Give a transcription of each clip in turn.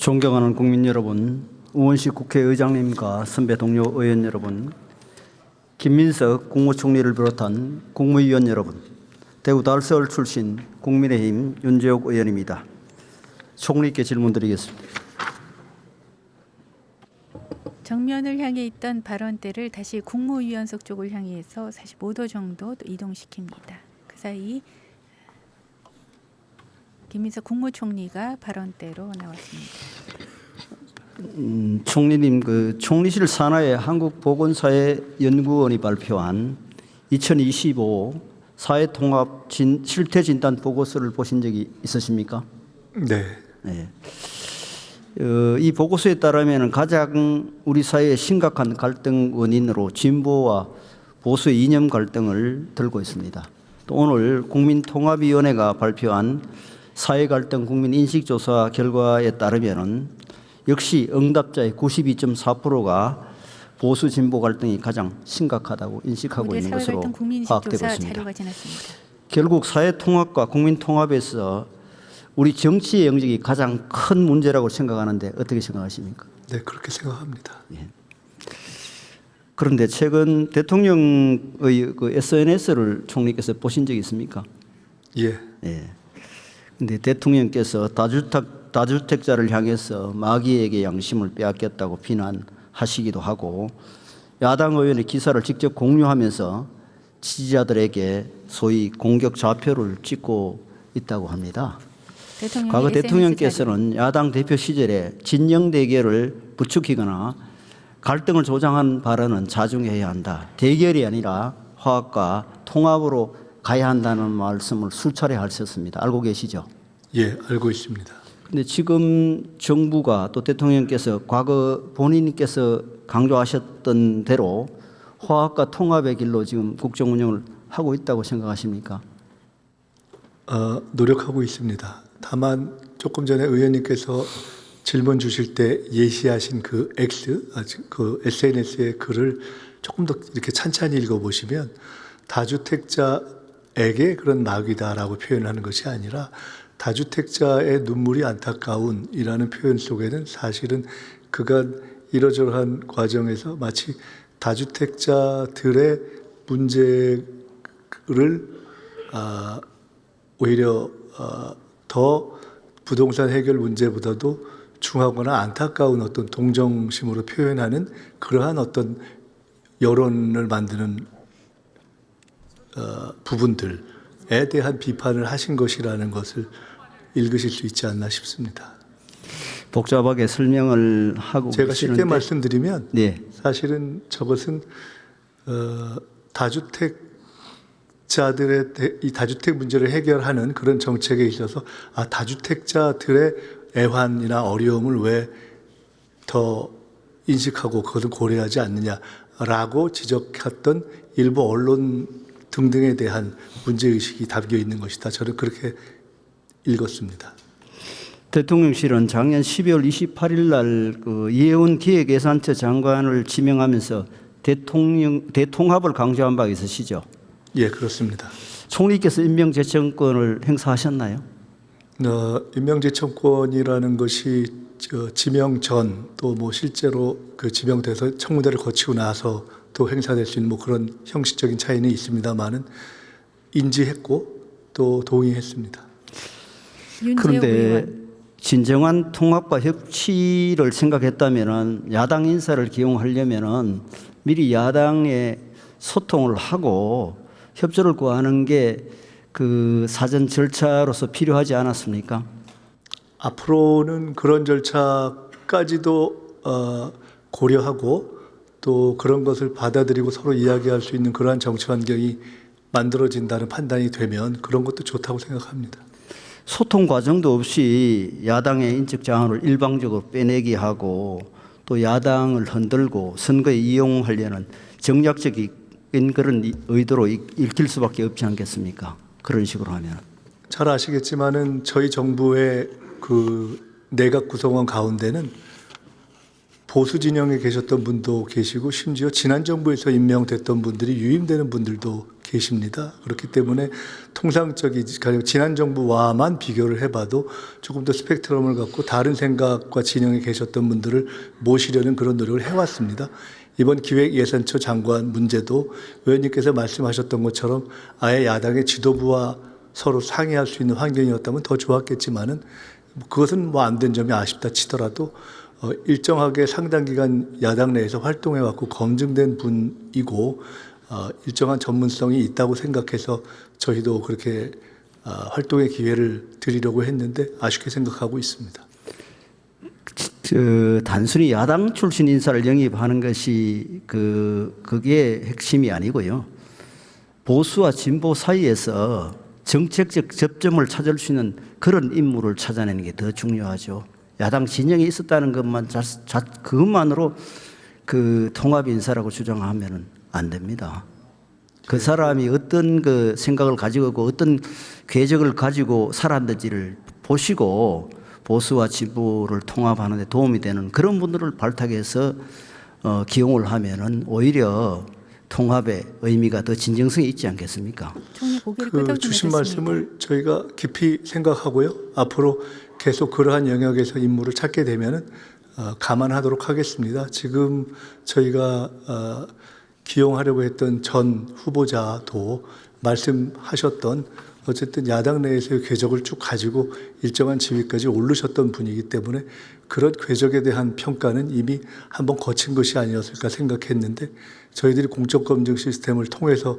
존경하는 국민 여러분, 우원식 국회의장님과 선배 동료 의원 여러분, 김민석 국무총리를 비롯한 국무위원 여러분, 대구 달서울 출신 국민의힘 윤재욱 의원입니다. 총리께 질문드리겠습니다. 정면을 향해 있던 발언대를 다시 국무위원석 쪽을 향해서 45도 정도 이동시킵니다. 그 사이 김민석 국무총리가 발언대로 나왔습니다. 총리님, 총리실 산하의 한국보건사회연구원이 발표한 2025 사회통합 실태진단 보고서를 보신 적이 있으십니까? 네. 네. 이 보고서에 따르면 가장 우리 사회의 심각한 갈등 원인으로 진보와 보수의 이념 갈등을 들고 있습니다. 또 오늘 국민통합위원회가 발표한 사회갈등 국민인식조사 결과에 따르면 역시 응답자의 92.4%가 보수 진보 갈등이 가장 심각하다고 인식하고 있는 것으로 파악되고 있습니다. 결국 사회통합과 국민통합에서 우리 정치의 영역이 가장 큰 문제라고 생각하는데 어떻게 생각하십니까? 네, 그렇게 생각합니다. 예. 그런데 최근 대통령의 SNS를 총리께서 보신 적이 있습니까? 예. 예. 근데 대통령께서 다주택자를 향해서 마귀에게 양심을 빼앗겼다고 비난하시기도 하고 야당 의원의 기사를 직접 공유하면서 지지자들에게 소위 공격 좌표를 찍고 있다고 합니다. 과거 대통령께서는 야당 대표 시절에 진영 대결을 부추기거나 갈등을 조장한 발언은 자중해야 한다. 대결이 아니라 화합과 통합으로 가야 한다는 말씀을 수차례 하셨습니다. 알고 계시죠? 예, 알고 있습니다. 그런데 지금 정부가 또 대통령께서 과거 본인께서 강조하셨던 대로 화합과 통합의 길로 지금 국정 운영을 하고 있다고 생각하십니까? 노력하고 있습니다. 다만 조금 전에 의원님께서 질문 주실 때 예시하신 그 SNS의 글을 조금 더 이렇게 찬찬히 읽어보시면 다주택자에게 그런 마귀다라고 표현하는 것이 아니라 다주택자의 눈물이 안타까운이라는 표현 속에는 사실은 그간 이러저러한 과정에서 마치 다주택자들의 문제를 오히려 더 부동산 해결 문제보다도 중하거나 안타까운 어떤 동정심으로 표현하는 그러한 어떤 여론을 만드는 부분들에 대한 비판을 하신 것이라는 것을 읽으실 수 있지 않나 싶습니다. 복잡하게 설명을 하고 제가 계시는데 쉽게 말씀드리면 네. 사실은 저것은 이 다주택 문제를 해결하는 그런 정책에 있어서 다주택자들의 애환이나 어려움을 왜 더 인식하고 그것을 고려하지 않느냐라고 지적했던 일부 언론 등등에 대한 문제의식이 담겨 있는 것이다. 저는 그렇게 읽었습니다. 대통령실은 작년 12월 28일 날 이혜원 기획예산처 장관을 지명하면서 대통합을 강조한 바 있으시죠? 예, 그렇습니다. 총리께서 임명제청권을 행사하셨나요? 임명제청권이라는 것이 지명 전 또 뭐 실제로 그 지명돼서 청문회를 거치고 나서 또 행사될 수 있는 뭐 그런 형식적인 차이는 있습니다만은 인지했고 또 동의했습니다. 그런데 진정한 통합과 협치를 생각했다면은 야당 인사를 기용하려면은 미리 야당에 소통을 하고 협조를 구하는 게 그 사전 절차로서 필요하지 않았습니까? 앞으로는 그런 절차까지도 고려하고 또 그런 것을 받아들이고 서로 이야기할 수 있는 그러한 정치 환경이 만들어진다는 판단이 되면 그런 것도 좋다고 생각합니다. 소통 과정도 없이 야당의 인적 자원을 일방적으로 빼내기 하고 또 야당을 흔들고 선거에 이용하려는 정략적인 그런 의도로 읽힐 수밖에 없지 않겠습니까? 그런 식으로 하면. 잘 아시겠지만은 저희 정부의 그 내각 구성원 가운데는 보수 진영에 계셨던 분도 계시고 심지어 지난 정부에서 임명됐던 분들이 유임되는 분들도 계십니다. 그렇기 때문에 통상적인 지난 정부와만 비교를 해봐도 조금 더 스펙트럼을 갖고 다른 생각과 진영에 계셨던 분들을 모시려는 그런 노력을 해왔습니다. 이번 기획예산처 장관 문제도 의원님께서 말씀하셨던 것처럼 아예 야당의 지도부와 서로 상의할 수 있는 환경이었다면 더 좋았겠지만은 그것은 뭐 안 된 점이 아쉽다 치더라도 일정하게 상당 기간 야당 내에서 활동해왔고 검증된 분이고 일정한 전문성이 있다고 생각해서 저희도 그렇게 활동의 기회를 드리려고 했는데 아쉽게 생각하고 있습니다. 단순히 야당 출신 인사를 영입하는 것이 그게 핵심이 아니고요. 보수와 진보 사이에서 정책적 접점을 찾을 수 있는 그런 인물을 찾아내는 게 더 중요하죠. 야당 진영이 있었다는 그것만으로 통합 인사라고 주장하면은 안 됩니다. 그 사람이 어떤 생각을 가지고 있고 어떤 궤적을 가지고 살았는지를 보시고 보수와 진보를 통합하는 데 도움이 되는 그런 분들을 발탁해서 기용을 하면은 오히려 통합의 의미가 더 진정성이 있지 않겠습니까? 총리 고개를 그 끄덕이며 주신 듣습니다. 말씀을 저희가 깊이 생각하고요. 앞으로 계속 그러한 영역에서 인물을 찾게 되면은 감안하도록 하겠습니다. 지금 저희가 기용하려고 했던 전 후보자도 말씀하셨던 어쨌든 야당 내에서의 궤적을 쭉 가지고 일정한 지위까지 오르셨던 분이기 때문에 그런 궤적에 대한 평가는 이미 한번 거친 것이 아니었을까 생각했는데 저희들이 공적 검증 시스템을 통해서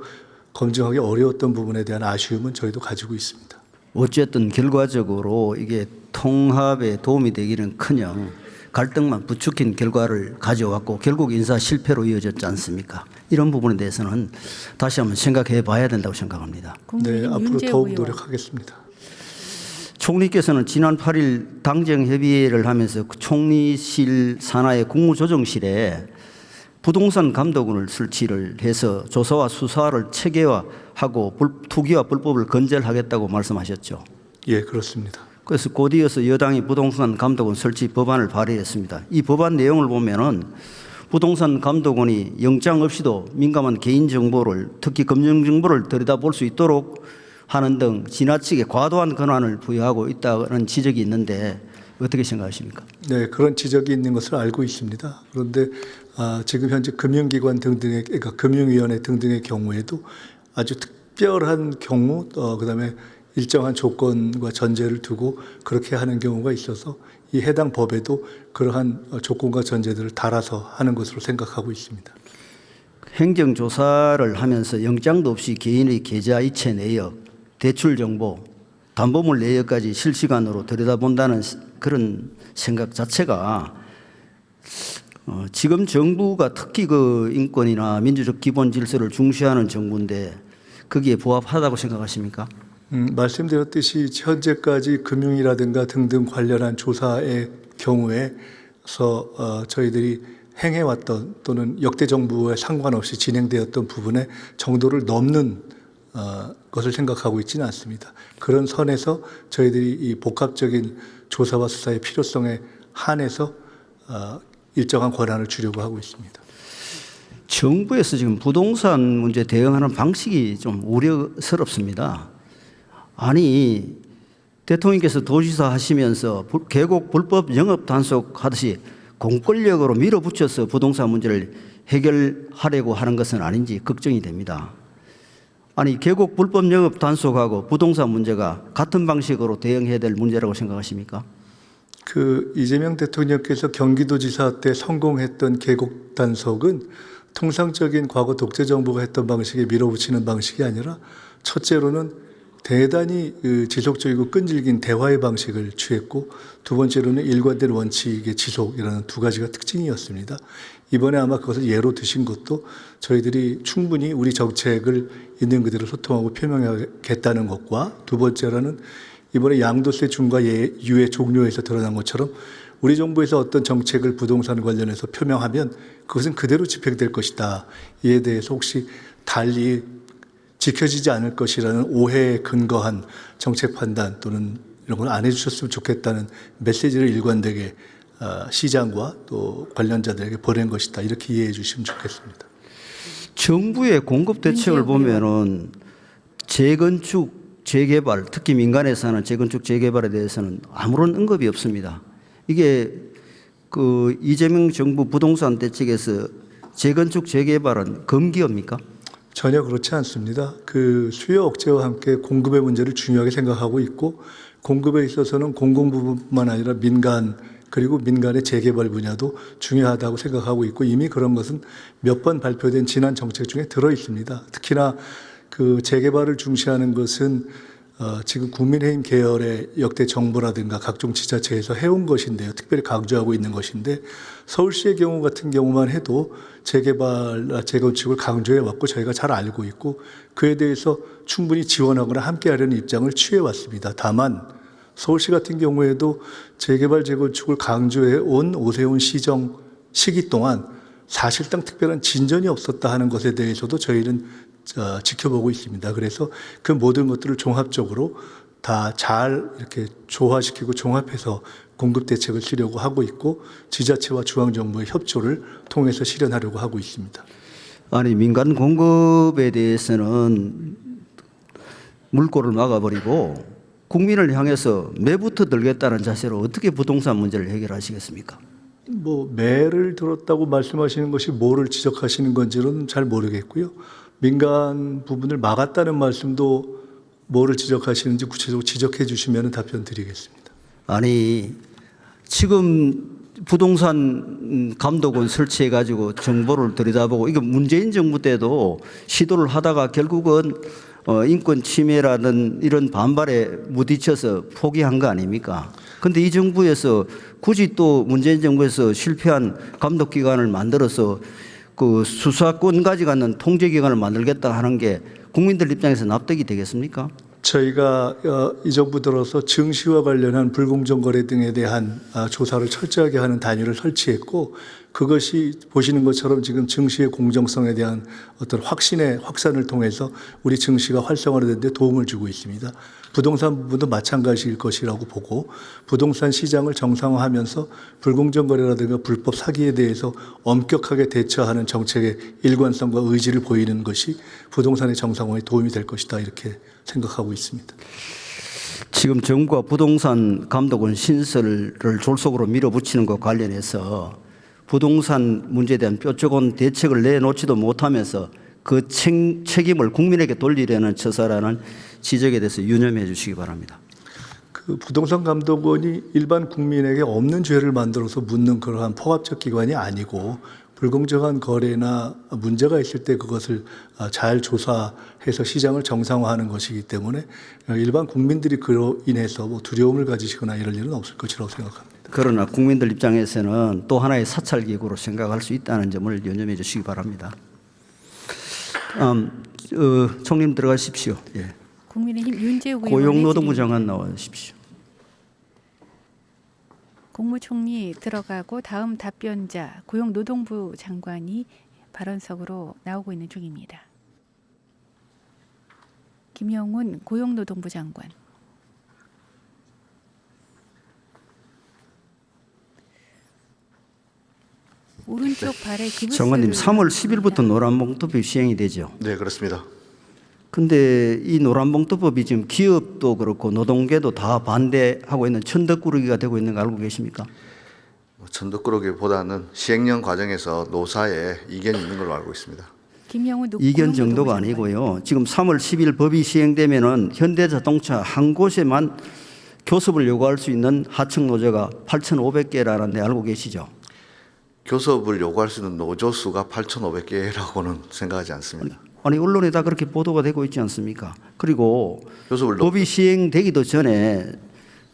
검증하기 어려웠던 부분에 대한 아쉬움은 저희도 가지고 있습니다. 어쨌든 결과적으로 이게 통합에 도움이 되기는커녕 갈등만 부추긴 결과를 가져왔고 결국 인사 실패로 이어졌지 않습니까? 이런 부분에 대해서는 다시 한번 생각해 봐야 된다고 생각합니다. 네, 앞으로 더욱 노력하겠습니다. 총리께서는 지난 8일 당정협의회를 하면서 총리실 산하의 국무조정실에 부동산 감독원을 설치를 해서 조사와 수사를 체계화하고 투기와 불법을 건절하겠다고 말씀하셨죠. 예, 그렇습니다. 그래서 곧이어서 여당이 부동산 감독원 설치 법안을 발의했습니다. 이 법안 내용을 보면은 부동산 감독원이 영장 없이도 민감한 개인 정보를 특히 금융 정보를 들여다볼 수 있도록 하는 등 지나치게 과도한 권한을 부여하고 있다는 지적이 있는데 어떻게 생각하십니까? 네, 그런 지적이 있는 것을 알고 있습니다. 그런데 지금 현재 금융기관 등등의 그러니까 금융위원회 등등의 경우에도 아주 특별한 경우 그다음에 일정한 조건과 전제를 두고 그렇게 하는 경우가 있어서 이 해당 법에도 그러한 조건과 전제들을 달아서 하는 것으로 생각하고 있습니다. 행정조사를 하면서 영장도 없이 개인의 계좌 이체 내역, 대출 정보, 담보물 내역까지 실시간으로 들여다본다는 그런 생각 자체가 지금 정부가 특히 인권이나 민주적 기본 질서를 중시하는 정부인데 거기에 부합하다고 생각하십니까? 말씀드렸듯이 현재까지 금융이라든가 등등 관련한 조사의 경우에서 저희들이 행해왔던 또는 역대 정부에 상관없이 진행되었던 부분의 정도를 넘는 것을 생각하고 있지는 않습니다. 그런 선에서 저희들이 이 복합적인 조사와 수사의 필요성에 한해서 일정한 권한을 주려고 하고 있습니다. 정부에서 지금 부동산 문제 대응하는 방식이 좀 우려스럽습니다. 아니 대통령께서 도지사 하시면서 계곡 불법 영업 단속하듯이 공권력으로 밀어붙여서 부동산 문제를 해결하려고 하는 것은 아닌지 걱정이 됩니다. 아니 계곡 불법 영업 단속하고 부동산 문제가 같은 방식으로 대응해야 될 문제라고 생각하십니까? 이재명 대통령께서 경기도지사 때 성공했던 계곡 단속은 통상적인 과거 독재 정부가 했던 방식에 밀어붙이는 방식이 아니라 첫째로는 대단히 지속적이고 끈질긴 대화의 방식을 취했고 두 번째로는 일관된 원칙의 지속이라는 두 가지가 특징이었습니다. 이번에 아마 그것을 예로 드신 것도 저희들이 충분히 우리 정책을 있는 그대로 소통하고 표명하겠다는 것과 두 번째로는 이번에 양도세 중과 유예 종료에서 드러난 것처럼 우리 정부에서 어떤 정책을 부동산 관련해서 표명하면 그것은 그대로 집행될 것이다. 이에 대해서 혹시 달리 지켜지지 않을 것이라는 오해에 근거한 정책 판단 또는 이런 걸 안 해주셨으면 좋겠다는 메시지를 일관되게 시장과 또 관련자들에게 보낸 것이다. 이렇게 이해해 주시면 좋겠습니다. 정부의 공급 대책을 보면은 재건축, 재개발, 특히 민간에서 하는 재건축, 재개발에 대해서는 아무런 언급이 없습니다. 이게 그 이재명 정부 부동산 대책에서 재건축, 재개발은 금기업입니까? 전혀 그렇지 않습니다. 그 수요 억제와 함께 공급의 문제를 중요하게 생각하고 있고 공급에 있어서는 공공 부분뿐만 아니라 민간 그리고 민간의 재개발 분야도 중요하다고 생각하고 있고 이미 그런 것은 몇 번 발표된 지난 정책 중에 들어 있습니다. 특히나 그 재개발을 중시하는 것은 지금 국민의힘 계열의 역대 정부라든가 각종 지자체에서 해온 것인데요. 특별히 강조하고 있는 것인데 서울시의 경우 같은 경우만 해도 재개발, 재건축을 강조해 왔고 저희가 잘 알고 있고 그에 대해서 충분히 지원하거나 함께하려는 입장을 취해 왔습니다. 다만 서울시 같은 경우에도 재개발, 재건축을 강조해 온 오세훈 시정 시기 동안 사실상 특별한 진전이 없었다 하는 것에 대해서도 저희는 지켜보고 있습니다. 그래서 그 모든 것들을 종합적으로 다 잘 이렇게 조화시키고 종합해서 공급 대책을 쓰려고 하고 있고 지자체와 중앙정부의 협조를 통해서 실현하려고 하고 있습니다. 아니 민간 공급에 대해서는 물꼬를 막아버리고 국민을 향해서 매부터 들겠다는 자세로 어떻게 부동산 문제를 해결하시겠습니까? 뭐 매를 들었다고 말씀하시는 것이 뭐를 지적하시는 건지는 잘 모르겠고요. 민간 부분을 막았다는 말씀도 뭐를 지적하시는지 구체적으로 지적해 주시면 답변 드리겠습니다. 아니 지금 부동산 감독원 설치해 가지고 정보를 들여다보고 이거 문재인 정부 때도 시도를 하다가 결국은 인권 침해라는 이런 반발에 무디쳐서 포기한 거 아닙니까? 근데 이 정부에서 굳이 또 문재인 정부에서 실패한 감독기관을 만들어서 그 수사권 가져가는 통제기관을 만들겠다 하는 게 국민들 입장에서 납득이 되겠습니까? 저희가 이 정부 들어서 증시와 관련한 불공정 거래 등에 대한 조사를 철저하게 하는 단위를 설치했고 그것이 보시는 것처럼 지금 증시의 공정성에 대한 어떤 확산을 통해서 우리 증시가 활성화되는 데 도움을 주고 있습니다. 부동산 부분도 마찬가지일 것이라고 보고 부동산 시장을 정상화하면서 불공정 거래라든가 불법 사기에 대해서 엄격하게 대처하는 정책의 일관성과 의지를 보이는 것이 부동산의 정상화에 도움이 될 것이다 이렇게 생각하고 있습니다. 지금 정부가 부동산 감독원 신설을 졸속으로 밀어붙이는 것과 관련해서 부동산 문제에 대한 뾰족한 대책을 내놓지도 못하면서 그 책임을 국민에게 돌리려는 처사라는 지적에 대해서 유념해 주시기 바랍니다. 그 부동산 감독원이 일반 국민에게 없는 죄를 만들어서 묻는 그러한 포괄적 기관이 아니고 불공정한 거래나 문제가 있을 때 그것을 잘 조사해서 시장을 정상화하는 것이기 때문에 일반 국민들이 그로 인해서 뭐 두려움을 가지시거나 이럴 일은 없을 것이라고 생각합니다. 그러나 국민들 입장에서는 또 하나의 사찰기구로 생각할 수 있다는 점을 유념해 주시기 바랍니다. 총님 들어가십시오. 예. 국민의힘 윤재욱 의원의 고용노동부 질의입니다. 장관 나와주십시오. 국무총리 들어가고 다음 답변자 고용노동부 장관이 발언석으로 나오고 있는 중입니다. 김영훈 고용노동부 장관. 오른쪽 발에 기부스를 장관님 3월 10일부터 노란봉투법이 시행이 되죠. 네, 그렇습니다. 근데 이 노란봉투법이 지금 기업도 그렇고 노동계도 다 반대하고 있는 천덕꾸러기가 되고 있는 거 알고 계십니까? 천덕꾸러기보다는 시행령 과정에서 노사에 이견이 있는 걸로 알고 있습니다. 김영훈 이견 정도가 아니고요. 지금 3월 10일 법이 시행되면은 현대자동차 한 곳에만 교섭을 요구할 수 있는 하청 노조가 8,500개라는 데 알고 계시죠? 교섭을 요구할 수 있는 노조 수가 8,500개라고는 생각하지 않습니다. 아니 언론에 다 그렇게 보도가 되고 있지 않습니까? 그리고 교섭을 법이 시행되기도 전에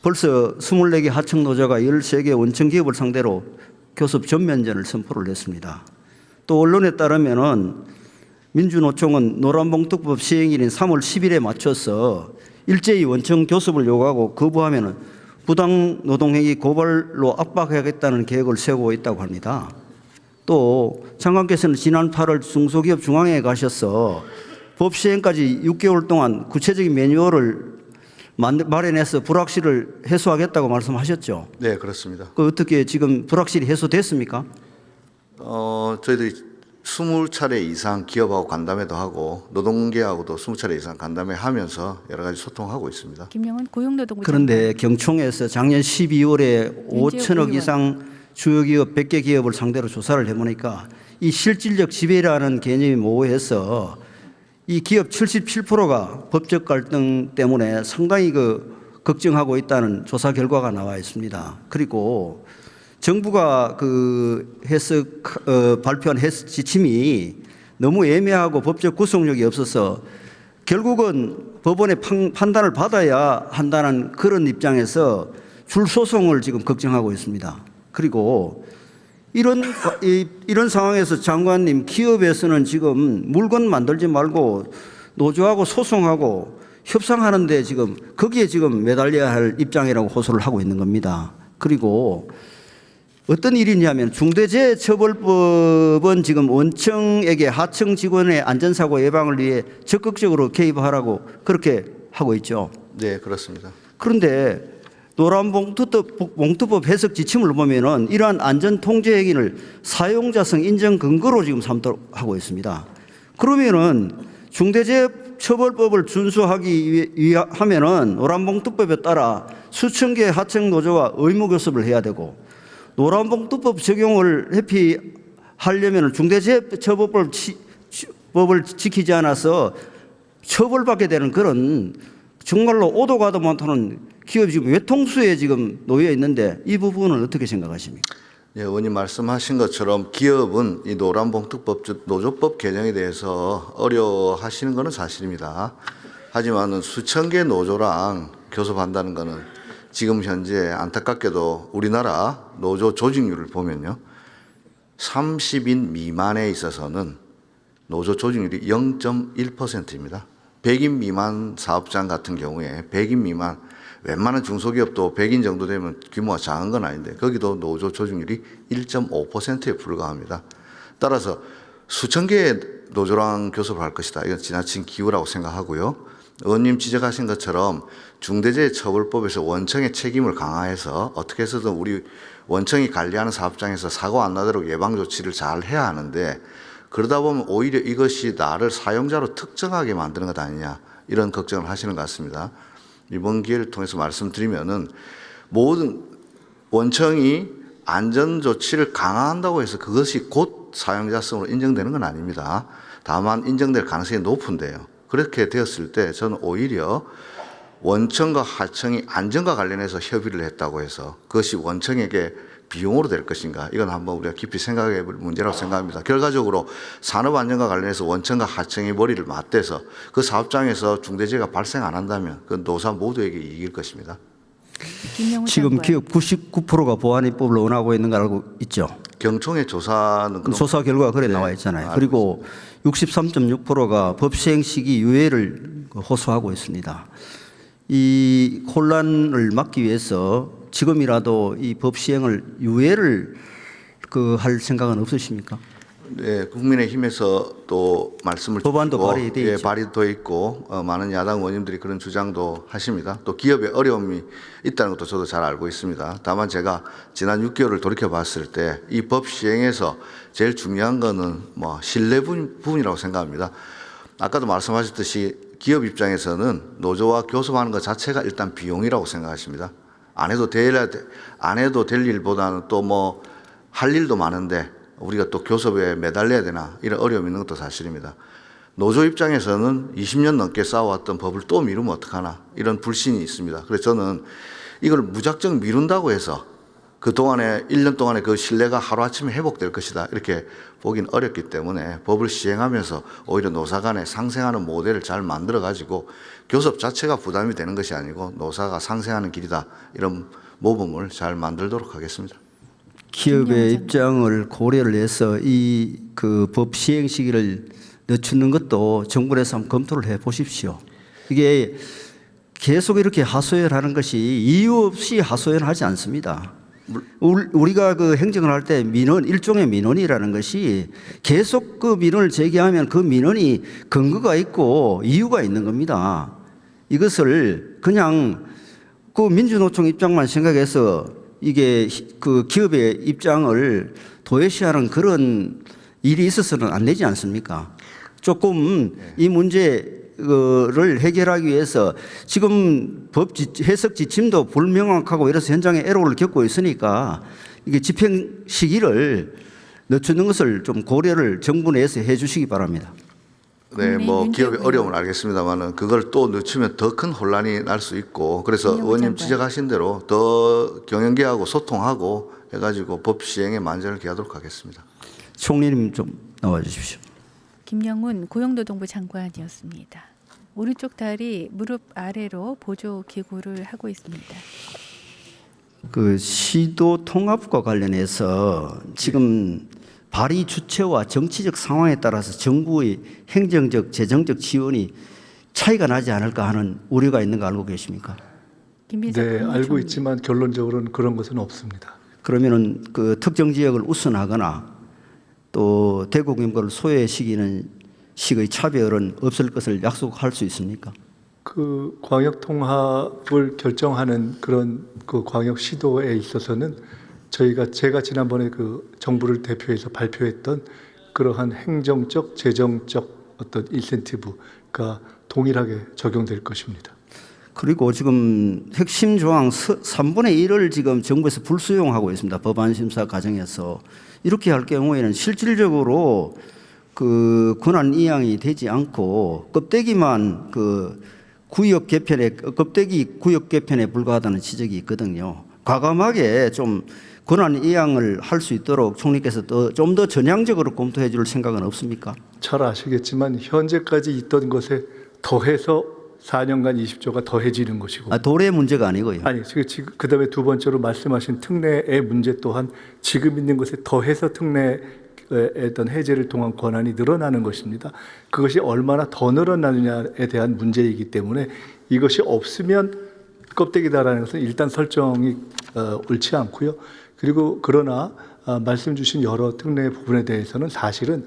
벌써 24개 하청 노조가 13개 원청 기업을 상대로 교섭 전면전을 선포를 했습니다. 또 언론에 따르면은 민주노총은 노란봉투법 시행일인 3월 10일에 맞춰서 일제히 원청 교섭을 요구하고 거부하면은 부당 노동행위 고발로 압박하겠다는 계획을 세우고 있다고 합니다. 또 장관께서는 지난 8월 중소기업 중앙회에 가셔서 법 시행까지 6개월 동안 구체적인 매뉴얼을 마련해서 불확실을 해소하겠다고 말씀하셨죠. 네, 그렇습니다. 그 어떻게 지금 불확실이 해소됐습니까? 저희들이 20차례 이상 기업하고 간담회도 하고 노동계하고도 20차례 이상 간담회 하면서 여러 가지 소통하고 있습니다. 김영은 고용노동부 그런데 경총에서 작년 12월에 5천억 의원. 이상 주요 기업 100개 기업을 상대로 조사를 해보니까 이 실질적 지배라는 개념이 모호해서 이 기업 77%가 법적 갈등 때문에 상당히 걱정하고 있다는 조사 결과가 나와 있습니다. 그리고 정부가 발표한 지침이 너무 애매하고 법적 구속력이 없어서 결국은 법원의 판단을 받아야 한다는 그런 입장에서 줄소송을 지금 걱정하고 있습니다. 그리고 이런 상황에서 장관님, 기업에서는 지금 물건 만들지 말고 노조하고 소송하고 협상하는데 지금 거기에 지금 매달려야 할 입장이라고 호소를 하고 있는 겁니다. 그리고 어떤 일이냐면 중대재해처벌법은 지금 원청에게 하청 직원의 안전사고 예방을 위해 적극적으로 개입하라고 그렇게 하고 있죠. 네, 그렇습니다. 그런데 노란봉투법 해석 지침을 보면은 이러한 안전통제 행위를 사용자성 인정 근거로 지금 삼도록 하고 있습니다. 그러면은 중대재해처벌법을 준수하기 위하면은 노란봉투법에 따라 수천 개 하청 노조와 의무 교섭을 해야 되고 노란봉투법 적용을 회피하려면 중대재해처벌법을 지키지 않아서 처벌받게 되는 그런 정말로 오도 가도 못하는 기업이 지금 외통수에 지금 놓여 있는데 이 부분은 어떻게 생각하십니까? 예, 의원님 말씀하신 것처럼 기업은 이 노란봉투법, 즉 노조법 개정에 대해서 어려워하시는 것은 사실입니다. 하지만은 수천 개 노조랑 교섭한다는 것은 지금 현재 안타깝게도 우리나라 노조 조직률을 보면요, 30인 미만에 있어서는 노조 조직률이 0.1%입니다. 100인 미만 사업장 같은 경우에 100인 미만, 웬만한 중소기업도 100인 정도 되면 규모가 작은 건 아닌데 거기도 노조 조직률이 1.5%에 불과합니다. 따라서 수천 개의 노조랑 교섭을 할 것이다. 이건 지나친 기우라고 생각하고요. 의원님 지적하신 것처럼 중대재해처벌법에서 원청의 책임을 강화해서 어떻게 해서든 우리 원청이 관리하는 사업장에서 사고 안 나도록 예방 조치를 잘 해야 하는데 그러다 보면 오히려 이것이 나를 사용자로 특정하게 만드는 것 아니냐 이런 걱정을 하시는 것 같습니다. 이번 기회를 통해서 말씀드리면은 모든 원청이 안전 조치를 강화한다고 해서 그것이 곧 사용자성으로 인정되는 건 아닙니다. 다만 인정될 가능성이 높은데요. 그렇게 되었을 때 저는 오히려 원청과 하청이 안전과 관련해서 협의를 했다고 해서 그것이 원청에게 비용으로 될 것인가, 이건 한번 우리가 깊이 생각해 볼 문제라고 생각합니다. 결과적으로 산업안전과 관련해서 원청과 하청이 머리를 맞대서 그 사업장에서 중대재해가 발생 안 한다면 그 노사 모두에게 이익일 것입니다. 지금 기업 99%가 보안입법을 원하고 있는 걸 알고 있죠. 경총의 조사는 조사 결과가 그래 네, 나와 있잖아요. 그리고 63.6%가 법 시행 시기 유예를 호소하고 있습니다. 이 혼란을 막기 위해서 지금이라도 이 법 시행을 유예를 할 생각은 없으십니까? 네, 국민의힘에서 또 말씀을 법안도 주시고, 발의돼 예, 있죠. 발의돼 있고 많은 야당 의원님들이 그런 주장도 하십니다. 또 기업의 어려움이 있다는 것도 저도 잘 알고 있습니다. 다만 제가 지난 6개월을 돌이켜 봤을 때 이 법 시행에서 제일 중요한 거는 신뢰 부분이라고 생각합니다. 아까도 말씀하셨듯이 기업 입장에서는 노조와 교섭하는 것 자체가 일단 비용이라고 생각하십니다. 안 해도 될 일보다는 또 할 일도 많은데 우리가 또 교섭에 매달려야 되나 이런 어려움이 있는 것도 사실입니다. 노조 입장에서는 20년 넘게 쌓아왔던 법을 또 미루면 어떡하나 이런 불신이 있습니다. 그래서 저는 이걸 무작정 미룬다고 해서 그동안에 1년 동안에 그 신뢰가 하루아침에 회복될 것이다 이렇게 보긴 어렵기 때문에 법을 시행하면서 오히려 노사 간에 상생하는 모델을 잘 만들어 가지고 교섭 자체가 부담이 되는 것이 아니고 노사가 상생하는 길이다 이런 모범을 잘 만들도록 하겠습니다. 기업의 입장을 고려를 해서 이 법 시행 시기를 늦추는 것도 정부에서 한번 검토를 해 보십시오. 이게 계속 이렇게 하소연하는 것이 이유 없이 하소연하지 않습니다. 우리가 행정을 할 때 일종의 민원이라는 것이 계속 그 민원을 제기하면 그 민원이 근거가 있고 이유가 있는 겁니다. 이것을 그냥 민주노총 입장만 생각해서 이게 기업의 입장을 도외시하는 그런 일이 있어서는 안 되지 않습니까? 조금 이 문제를 해결하기 위해서 지금 법 해석 지침도 불명확하고 이래서 현장에 애로를 겪고 있으니까 이게 집행 시기를 늦추는 것을 좀 고려를 정부 내에서 해 주시기 바랍니다. 네, 뭐 윤재욱 기업의 의원. 어려움은 알겠습니다만은 그걸 또 늦추면 더 큰 혼란이 날 수 있고 그래서 김영우 의원님 장관. 지적하신 대로 더 경영계하고 소통하고 해가지고 법 시행에 만전을 기하도록 하겠습니다. 총리님 좀 나와 주십시오. 김영훈 고용노동부 장관이었습니다. 오른쪽 다리 무릎 아래로 보조 기구를 하고 있습니다. 그 시도 통합과 관련해서 지금 발의 주체와 정치적 상황에 따라서 정부의 행정적, 재정적 지원이 차이가 나지 않을까 하는 우려가 있는 거 알고 계십니까? 김민석 네, 알고 국무총리. 있지만 결론적으로는 그런 것은 없습니다. 그러면은 그 특정 지역을 우선하거나 또 대구 경북을 소외시키는 식의 차별은 없을 것을 약속할 수 있습니까? 그 광역 통합을 결정하는 그런 그 광역 시도에 있어서는 제가 지난번에 그 정부를 대표해서 발표했던 그러한 행정적, 재정적 어떤 인센티브가 동일하게 적용될 것입니다. 그리고 지금 핵심 조항 3분의 1을 지금 정부에서 불수용하고 있습니다. 법안 심사 과정에서. 이렇게 할 경우에는 실질적으로 그 권한 이양이 되지 않고 껍데기만 그 껍데기 구역 개편에 불과하다는 지적이 있거든요. 과감하게 좀 권한 이양을 할 수 있도록 총리께서 좀 더 전향적으로 검토해 줄 생각은 없습니까? 잘 아시겠지만 현재까지 있던 것에 더해서 4년간 20조가 더해지는 것이고 도래의 문제가 아니고요. 아니 지금 그다음에 두 번째로 말씀하신 특례의 문제 또한 지금 있는 것에 더해서 특례의 어떤 해제를 통한 권한이 늘어나는 것입니다. 그것이 얼마나 더 늘어나느냐에 대한 문제이기 때문에 이것이 없으면 껍데기다라는 것은 일단 설정이 옳지 않고요. 그리고 그러나 말씀 주신 여러 특례 부분에 대해서는 사실은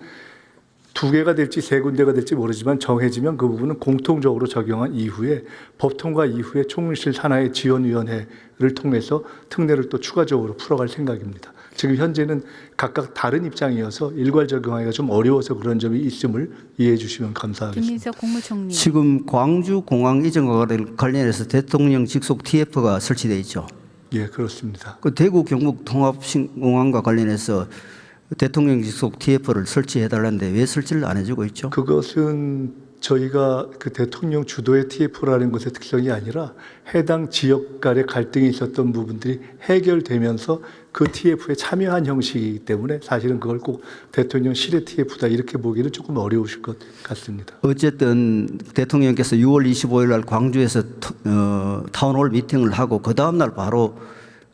2개가 될지 3군데가 될지 모르지만 정해지면 그 부분은 공통적으로 적용한 이후에 법 통과 이후에 총리실 산하의 지원위원회를 통해서 특례를 또 추가적으로 풀어갈 생각입니다. 지금 현재는 각각 다른 입장이어서 일괄 적용하기가 좀 어려워서 그런 점이 있음을 이해해 주시면 감사하겠습니다. 김민석 국무총리. 지금 광주 공항 이전과 관련해서 대통령 직속 TF가 설치되어 있죠. 예, 그렇습니다. 그 대구 경북 통합신공항과 관련해서 대통령 직속 TF를 설치해 달라는데 왜 설치를 안 해주고 있죠? 그것은 저희가 그 대통령 주도의 TF라는 것의 특성이 아니라 해당 지역 간의 갈등이 있었던 부분들이 해결되면서 그 TF에 참여한 형식이기 때문에 사실은 그걸 꼭 대통령실의 TF다 이렇게 보기는 조금 어려우실 것 같습니다. 어쨌든 대통령께서 6월 25일 날 광주에서 타운홀 미팅을 하고 그 다음 날 바로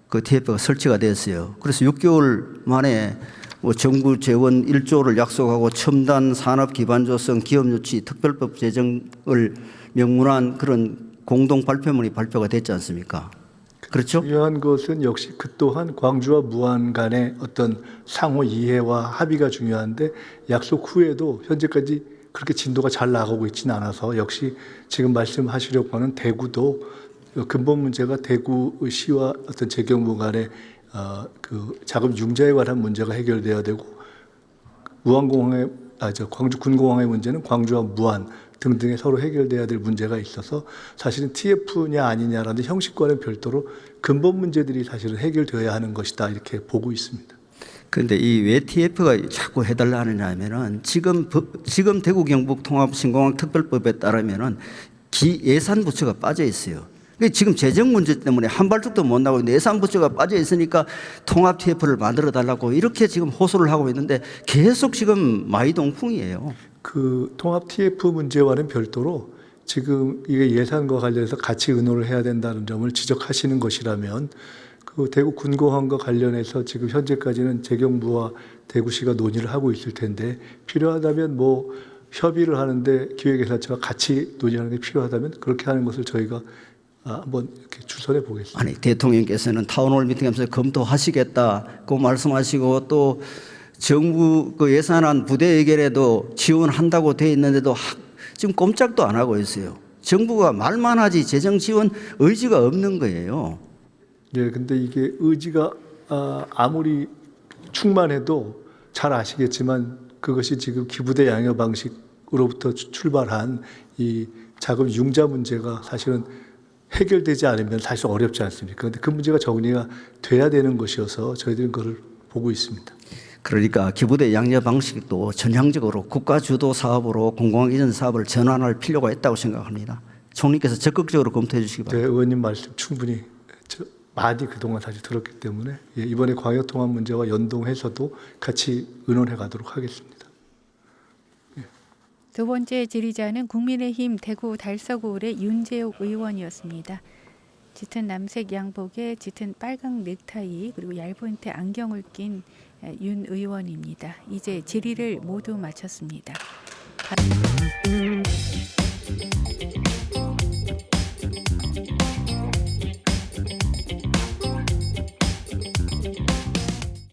그 TF가 설치가 됐어요. 그래서 6개월 만에 뭐 정부 재원 1조를 약속하고 첨단 산업 기반 조성, 기업 유치, 특별법 제정을 명문한 그런 공동 발표문이 발표가 됐지 않습니까? 그렇죠? 중요한 것은 역시 그 또한 광주와 무안 간의 어떤 상호 이해와 합의가 중요한데 약속 후에도 현재까지 그렇게 진도가 잘 나가고 있지는 않아서 역시 지금 말씀하시려고 하는 대구도 근본 문제가 대구시와 어떤 재경부 간의 그 자금 융자에 관한 문제가 해결돼야 되고 광주 군공항의 문제는 광주와 무안 등등의 서로 해결돼야 될 문제가 있어서 사실은 TF냐 아니냐라는 형식과는 별도로 근본 문제들이 사실은 해결되어야 하는 것이다 이렇게 보고 있습니다. 그런데 이 왜 TF가 자꾸 해달라 하느냐면은 지금 대구 경북 통합 신공항 특별법에 따르면은 예산 부처가 빠져 있어요. 지금 재정 문제 때문에 한 발짝도 못 나고 있는데 예산 부처가 빠져 있으니까 통합 TF를 만들어 달라고 이렇게 지금 호소를 하고 있는데 계속 지금 마이동풍이에요. 그 통합 TF 문제와는 별도로 지금 이게 예산과 관련해서 같이 의논을 해야 된다는 점을 지적하시는 것이라면 그 대구 군공항과 관련해서 지금 현재까지는 재경부와 대구시가 논의를 하고 있을 텐데 필요하다면 뭐 협의를 하는데 기획예산처가 같이 논의하는 게 필요하다면 그렇게 하는 것을 저희가 한번 이렇게 주선해 보겠습니다. 아니 대통령께서는 타운홀 미팅하면서 검토하시겠다고 말씀하시고 또 정부 그 예산안 부대 의결에도 지원한다고 돼 있는데도 지금 꼼짝도 안 하고 있어요. 정부가 말만 하지 재정 지원 의지가 없는 거예요. 예, 근데 이게 의지가 아무리 충만해도 잘 아시겠지만 그것이 지금 기부대 양육 방식으로부터 출발한 이 자금 융자 문제가 사실은 해결되지 않으면 사실 어렵지 않습니까? 그런데 그 문제가 정리가 돼야 되는 것이어서 저희들은 그걸 보고 있습니다. 그러니까 기부대 양육 방식도 전향적으로 국가 주도 사업으로 공공이전 사업을 전환할 필요가 있다고 생각합니다. 총리께서 적극적으로 검토해 주시기 네, 바랍니다. 의원님 말씀 충분히 많이 그동안 사실 들었기 때문에 이번에 광역통합 문제와 연동해서도 같이 의논해 가도록 하겠습니다. 두 번째 질의자는 국민의힘 대구 달서구의 윤재욱 의원이었습니다. 짙은 남색 양복에 짙은 빨강 넥타이 그리고 얇은 테 안경을 낀 윤 의원입니다. 이제 질의를 모두 마쳤습니다.